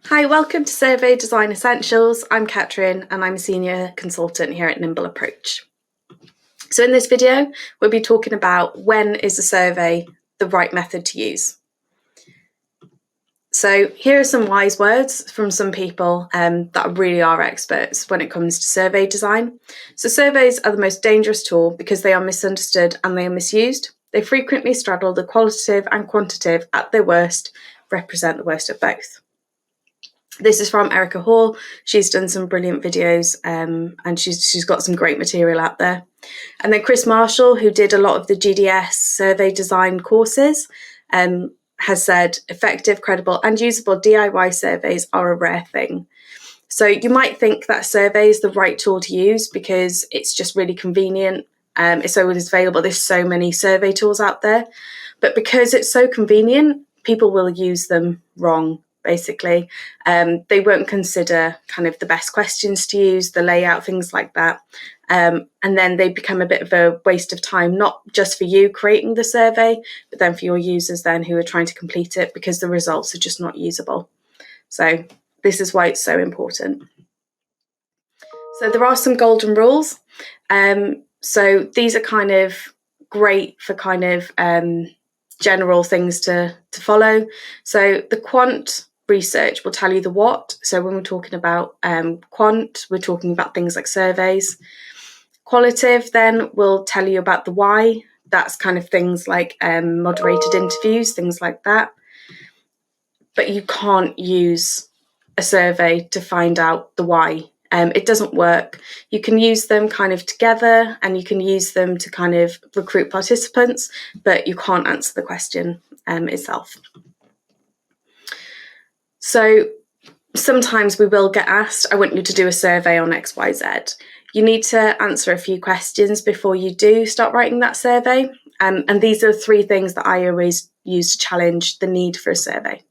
Hi, welcome to Survey Design Essentials. I'm Catrin and I'm a Senior Consultant here at Nimble Approach. So in this video, we'll be talking about when is a survey the right method to use. So here are some wise words from some people that really are experts when it comes to survey design. So surveys are the most dangerous tool because they are misunderstood and they are misused. They frequently straddle the qualitative and quantitative at their worst, represent the worst of both. This is from Erika Hall. She's done some brilliant videos and she's got some great material out there. And then Chris Marshall, who did a lot of the GDS survey design courses, has said effective, credible and usable DIY surveys are a rare thing. So you might think that survey is the right tool to use because it's just really convenient. It's always available. There's so many survey tools out there. But because it's so convenient, people will use them wrong. Basically, they won't consider kind of the best questions to use, the layout, things like that. And then they become a bit of a waste of time, not just for you creating the survey, but then for your users then who are trying to complete it because the results are just not usable. So this is why it's so important. So there are some golden rules. So these are kind of great for kind of general things to follow. So the quant research will tell you the what. So when we're talking about quant, we're talking about things like surveys. Qualitative then will tell you about the why. That's kind of things like moderated interviews, things like that. But you can't use a survey to find out the why. It doesn't work. You can use them kind of together and you can use them to kind of recruit participants, but you can't answer the question itself. So sometimes we will get asked, I want you to do a survey on XYZ. You need to answer a few questions before you do start writing that survey. And these are three things that I always use to challenge the need for a survey.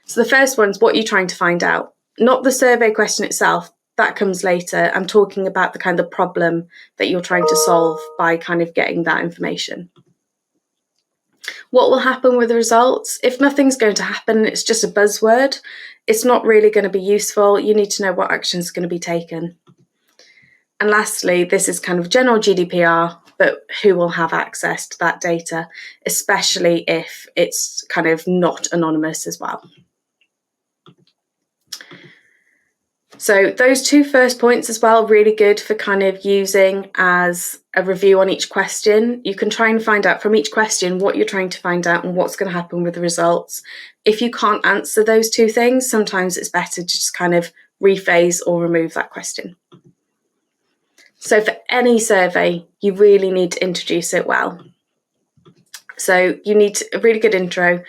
So the first one is what you're trying to find out, not the survey question itself. That comes later. I'm talking about the kind of problem that you're trying to solve by kind of getting that information. What will happen with the results? If nothing's going to happen, it's just a buzzword, it's not really going to be useful. You need to know what actions are going to be taken. And lastly, this is kind of general GDPR, but who will have access to that data, especially if it's kind of not anonymous as well. So those two first points as well, really good for kind of using as a review on each question. You can try and find out from each question what you're trying to find out and what's going to happen with the results. If you can't answer those two things, sometimes it's better to just kind of rephrase or remove that question. So for any survey, you really need to introduce it well. So you need a really good intro.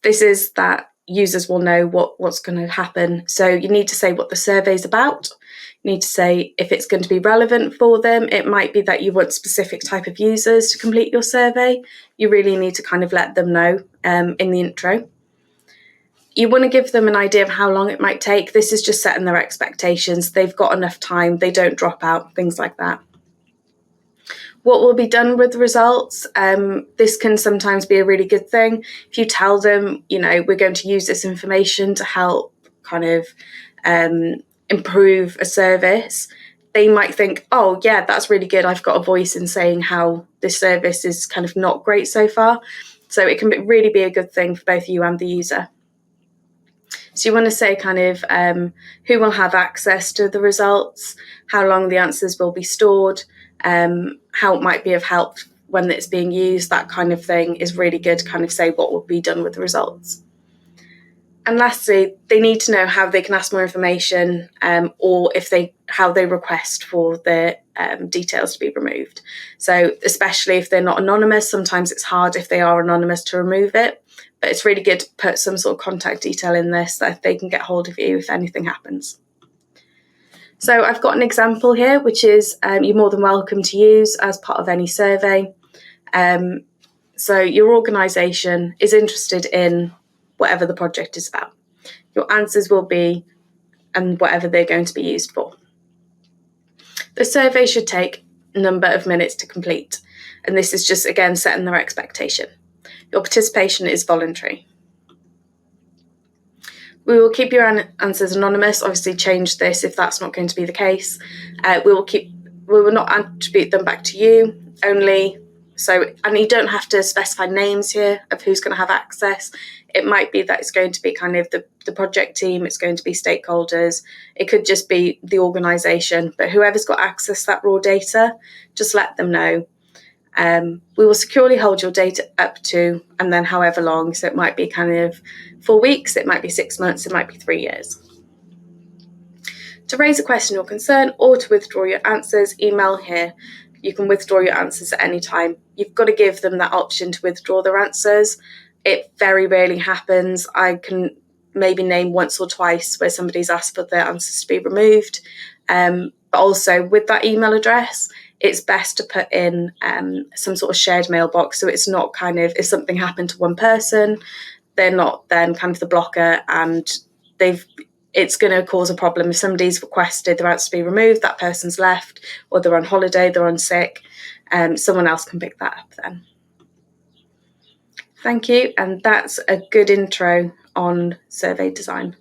This is that users will know what's going to happen. So you need to say what the survey is about. You need to say if it's going to be relevant for them. It might be that you want specific type of users to complete your survey. You really need to kind of let them know in the intro. You want to give them an idea of how long it might take. This is just setting their expectations. They've got enough time. They don't drop out, things like that. What will be done with the results? This can sometimes be a really good thing. If you tell them, we're going to use this information to help kind of improve a service, they might think, oh yeah, that's really good. I've got a voice in saying how this service is kind of not great so far. So it can really be a good thing for both you and the user. So you want to say kind of who will have access to the results, how long the answers will be stored, how it might be of help when it's being used, that kind of thing is really good to kind of say what will be done with the results. And lastly, they need to know how they can ask more information or how they request for their details to be removed. So especially if they're not anonymous, sometimes it's hard if they are anonymous to remove it, but it's really good to put some sort of contact detail in this so that they can get hold of you if anything happens. So I've got an example here, which is you're more than welcome to use as part of any survey. So your organisation is interested in whatever the project is about. Your answers will be and whatever they're going to be used for. The survey should take a number of minutes to complete, and this is just, again, setting their expectation. Your participation is voluntary. We will keep your answers anonymous. Obviously, change this if that's not going to be the case. We will not attribute them back to you only. So, and you don't have to specify names here of who's going to have access. It might be that it's going to be kind of the project team, it's going to be stakeholders, it could just be the organisation, but whoever's got access to that raw data, just let them know. We will securely hold your data up to, and then however long, so it might be kind of 4 weeks, it might be 6 months, it might be 3 years. To raise a question or concern or to withdraw your answers, email here. You can withdraw your answers at any time. You've got to give them that option to withdraw their answers. It very rarely happens. I can maybe name once or twice where somebody's asked for their answers to be removed. But also with that email address, it's best to put in some sort of shared mailbox. So it's not kind of, if something happened to one person, they're not then kind of the blocker, and it's going to cause a problem. If somebody's requested their answer to be removed, that person's left, or they're on holiday, they're on sick, someone else can pick that up then. Thank you, and that's a good intro on survey design.